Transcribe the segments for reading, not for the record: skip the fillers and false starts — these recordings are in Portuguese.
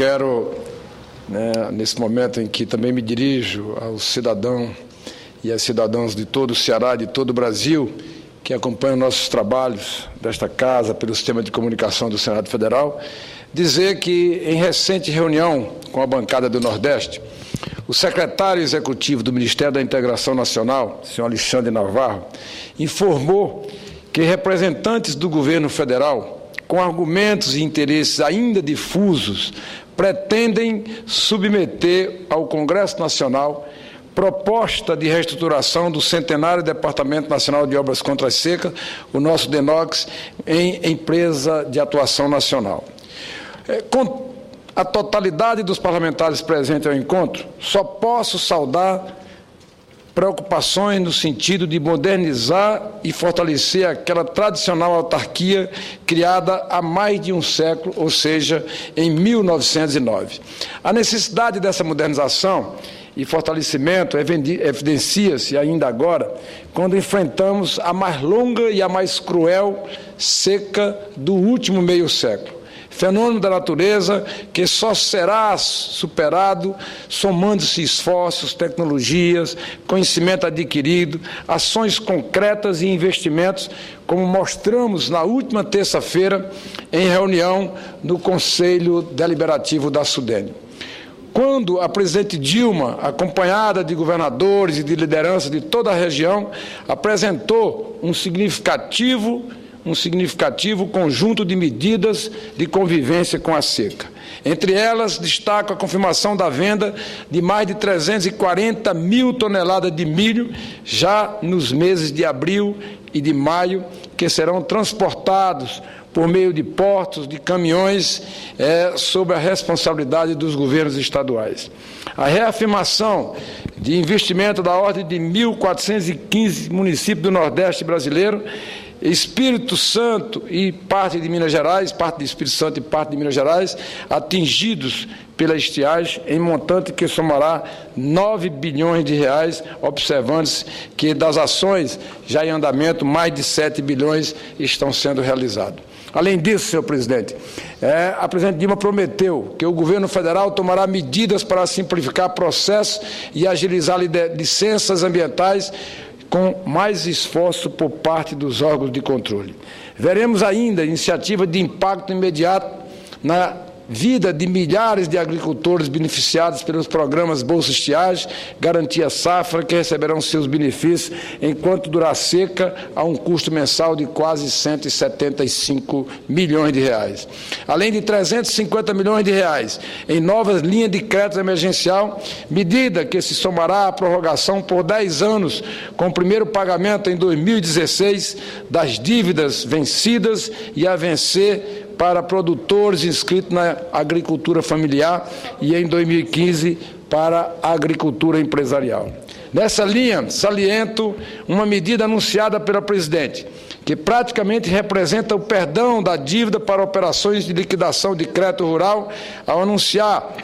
quero, nesse momento em que também me dirijo ao cidadão e às cidadãos de todo o Ceará, de todo o Brasil, que acompanham nossos trabalhos desta casa pelo sistema de comunicação do Senado Federal, dizer que, em recente reunião com a bancada do Nordeste, o secretário executivo do Ministério da Integração Nacional, senhor Alexandre Navarro, informou que representantes do governo federal, com argumentos e interesses ainda difusos, pretendem submeter ao Congresso Nacional proposta de reestruturação do centenário Departamento Nacional de Obras contra a Seca, o nosso DENOX, em empresa de atuação nacional. Com a totalidade dos parlamentares presentes ao encontro, só posso saudar preocupações no sentido de modernizar e fortalecer aquela tradicional autarquia criada há mais de um século, ou seja, em 1909. A necessidade dessa modernização e fortalecimento evidencia-se ainda agora quando enfrentamos a mais longa e a mais cruel seca do último meio século. Fenômeno da natureza que só será superado somando-se esforços, tecnologias, conhecimento adquirido, ações concretas e investimentos, como mostramos na última terça-feira em reunião no Conselho Deliberativo da SUDENE. Quando a presidente Dilma, acompanhada de governadores e de lideranças de toda a região, apresentou um significativo conjunto de medidas de convivência com a seca. Entre elas, destaco a confirmação da venda de mais de 340 mil toneladas de milho já nos meses de abril e de maio, que serão transportados por meio de portos, de caminhões, sob a responsabilidade dos governos estaduais. A reafirmação de investimento da ordem de 1.415 municípios do Nordeste brasileiro, Espírito Santo e parte de Minas Gerais, parte do Espírito Santo e parte de Minas Gerais, atingidos pela estiagem, em montante que somará 9 bilhões de reais, observando-se que das ações já em andamento, mais de 7 bilhões estão sendo realizados. Além disso, senhor presidente, a presidente Dilma prometeu que o governo federal tomará medidas para simplificar processos e agilizar licenças ambientais com mais esforço por parte dos órgãos de controle. Veremos ainda iniciativa de impacto imediato na vida de milhares de agricultores beneficiados pelos programas Bolsa Estiagem, Garantia Safra, que receberão seus benefícios enquanto durar a seca, a um custo mensal de quase 175 milhões de reais. Além de 350 milhões de reais em novas linhas de crédito emergencial, medida que se somará à prorrogação por 10 anos, com o primeiro pagamento em 2016 das dívidas vencidas e a vencer para produtores inscritos na agricultura familiar e em 2015 para a agricultura empresarial. Nessa linha, saliento uma medida anunciada pela presidente, que praticamente representa o perdão da dívida para operações de liquidação de crédito rural, ao anunciar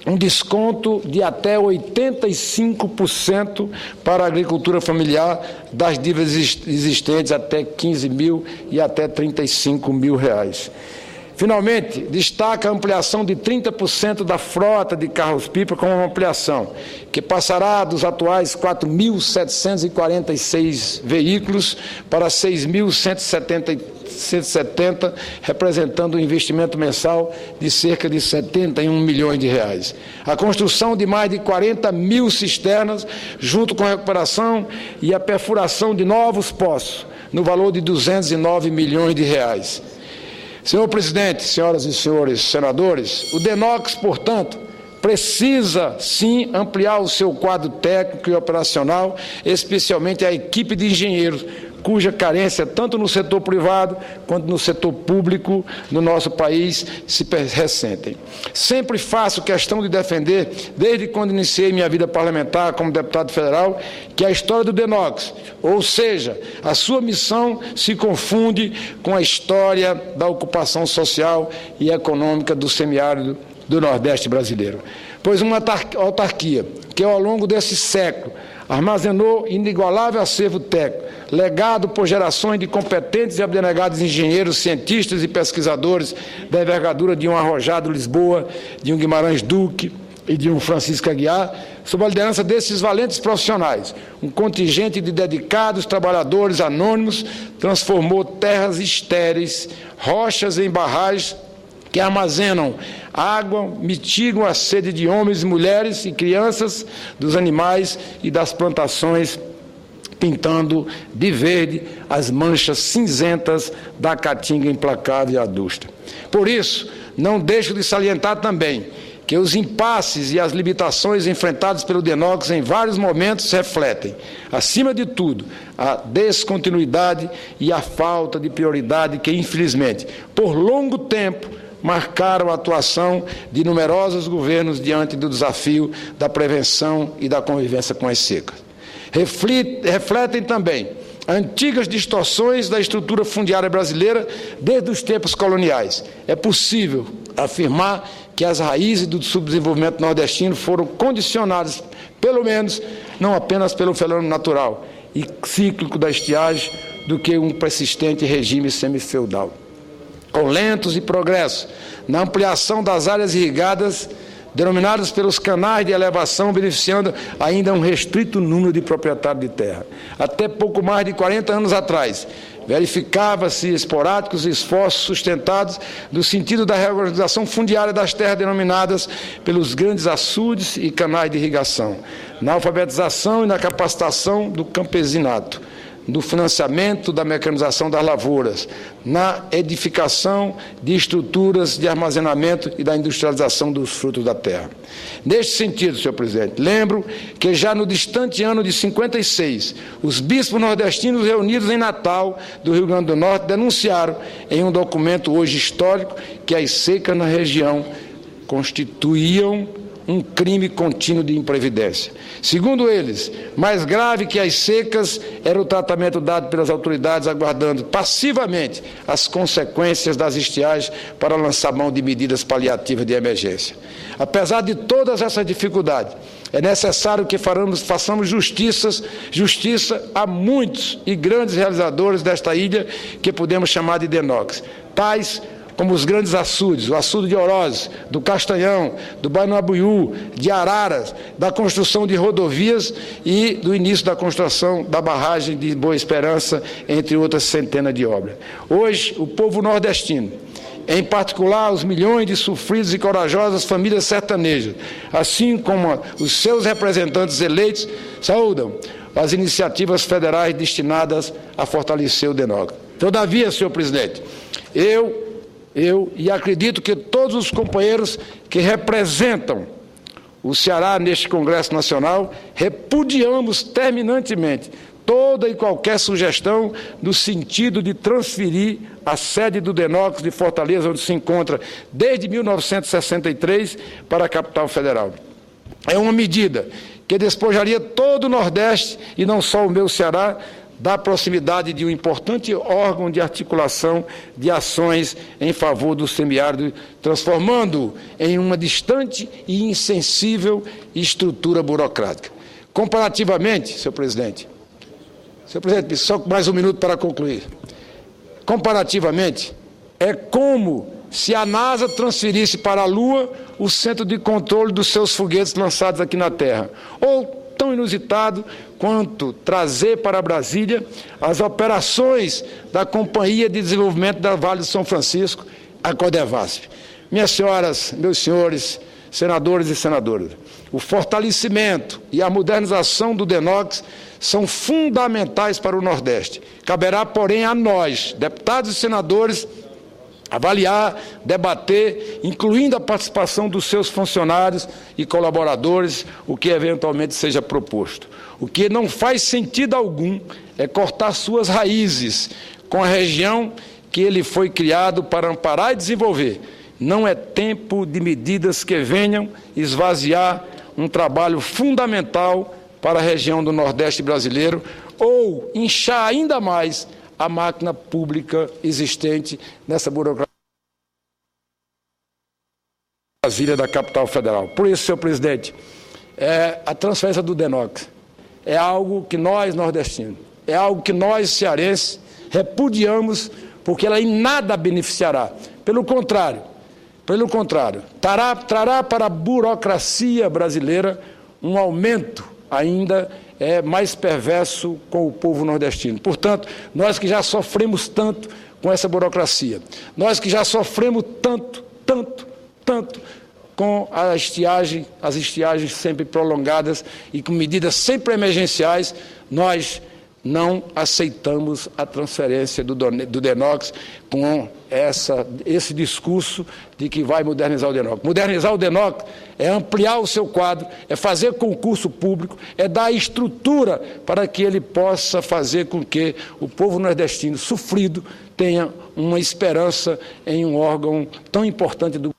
um desconto de até 85% para a agricultura familiar das dívidas existentes até 15 mil e até 35 mil reais. Finalmente, destaca a ampliação de 30% da frota de carros-pipa com uma ampliação, que passará dos atuais 4.746 veículos para 6.170, representando um investimento mensal de cerca de 71 milhões de reais. A construção de mais de 40 mil cisternas, junto com a recuperação e a perfuração de novos poços, no valor de 209 milhões de reais. Senhor presidente, senhoras e senhores senadores, o DENOX, portanto, precisa, sim, ampliar o seu quadro técnico e operacional, especialmente a equipe de engenheiros, cuja carência, tanto no setor privado quanto no setor público no nosso país, se ressentem. Sempre faço questão de defender, desde quando iniciei minha vida parlamentar como deputado federal, que a história do DENOX, ou seja, a sua missão, se confunde com a história da ocupação social e econômica do semiárido do Nordeste brasileiro. Pois uma autarquia que, ao longo desse século, armazenou inigualável acervo técnico, legado por gerações de competentes e abnegados engenheiros, cientistas e pesquisadores da envergadura de um Arrojado Lisboa, de um Guimarães Duque e de um Francisco Aguiar, sob a liderança desses valentes profissionais, um contingente de dedicados trabalhadores anônimos transformou terras estéreis, rochas em barragens que armazenam água, mitigam a sede de homens, mulheres e crianças, dos animais e das plantações, pintando de verde as manchas cinzentas da caatinga implacável e adusta. Por isso, não deixo de salientar também que os impasses e as limitações enfrentadas pelo DENOX em vários momentos refletem, acima de tudo, a descontinuidade e a falta de prioridade que, infelizmente, por longo tempo, marcaram a atuação de numerosos governos diante do desafio da prevenção e da convivência com as secas. Refletem também antigas distorções da estrutura fundiária brasileira desde os tempos coloniais. É possível afirmar que as raízes do subdesenvolvimento nordestino foram condicionadas, pelo menos, não apenas pelo fenômeno natural e cíclico da estiagem, do que um persistente regime semifeudal. Com lentos e progressos na ampliação das áreas irrigadas, denominadas pelos canais de elevação, beneficiando ainda um restrito número de proprietários de terra. Até pouco mais de 40 anos atrás, verificava-se esporádicos esforços sustentados no sentido da reorganização fundiária das terras denominadas pelos grandes açudes e canais de irrigação, na alfabetização e na capacitação do campesinato, do financiamento da mecanização das lavouras, na edificação de estruturas de armazenamento e da industrialização dos frutos da terra. Neste sentido, senhor presidente, lembro que já no distante ano de 56, os bispos nordestinos reunidos em Natal, do Rio Grande do Norte, denunciaram em um documento hoje histórico que as secas na região constituíam um crime contínuo de imprevidência. Segundo eles, mais grave que as secas era o tratamento dado pelas autoridades, aguardando passivamente as consequências das estiagens para lançar mão de medidas paliativas de emergência. Apesar de todas essas dificuldades, é necessário que façamos justiça a muitos e grandes realizadores desta ilha que podemos chamar de DENOX, tais como os grandes açudes, o açude de Oroz, do Castanhão, do Banabuiú, de Araras, da construção de rodovias e do início da construção da barragem de Boa Esperança, entre outras centenas de obras. Hoje, o povo nordestino, em particular os milhões de sofridos e corajosas famílias sertanejas, assim como os seus representantes eleitos, saúdam as iniciativas federais destinadas a fortalecer o DENOX. Todavia, senhor presidente, eu e acredito que todos os companheiros que representam o Ceará neste Congresso Nacional repudiamos terminantemente toda e qualquer sugestão no sentido de transferir a sede do DENOX de Fortaleza, onde se encontra desde 1963, para a capital federal. É uma medida que despojaria todo o Nordeste, e não só o meu Ceará, da proximidade de um importante órgão de articulação de ações em favor do semiárido, transformando-o em uma distante e insensível estrutura burocrática. Comparativamente, senhor presidente, só mais um minuto para concluir. Comparativamente, é como se a NASA transferisse para a Lua o centro de controle dos seus foguetes lançados aqui na Terra, ou tão inusitado quanto trazer para Brasília as operações da Companhia de Desenvolvimento da Vale do São Francisco, a Codevasf. Minhas senhoras, meus senhores, senadores e senadoras, o fortalecimento e a modernização do DENOX são fundamentais para o Nordeste. Caberá, porém, a nós, deputados e senadores, avaliar, debater, incluindo a participação dos seus funcionários e colaboradores, o que eventualmente seja proposto. O que não faz sentido algum é cortar suas raízes com a região que ele foi criado para amparar e desenvolver. Não é tempo de medidas que venham esvaziar um trabalho fundamental para a região do Nordeste brasileiro ou inchar ainda mais a máquina pública existente nessa burocracia. Brasília, da capital federal. Por isso, senhor presidente, a transferência do DENOX é algo que nós, nordestinos, é algo que nós, cearenses, repudiamos, porque ela em nada beneficiará. Pelo contrário, trará para a burocracia brasileira um aumento ainda mais perverso com o povo nordestino. Portanto, nós que já sofremos tanto com essa burocracia, nós que já sofremos tanto com as estiagens sempre prolongadas e com medidas sempre emergenciais, nós não aceitamos a transferência do DENOX com esse discurso de que vai modernizar o DENOX. Modernizar o DENOX é ampliar o seu quadro, é fazer concurso público, é dar estrutura para que ele possa fazer com que o povo nordestino sofrido tenha uma esperança em um órgão tão importante do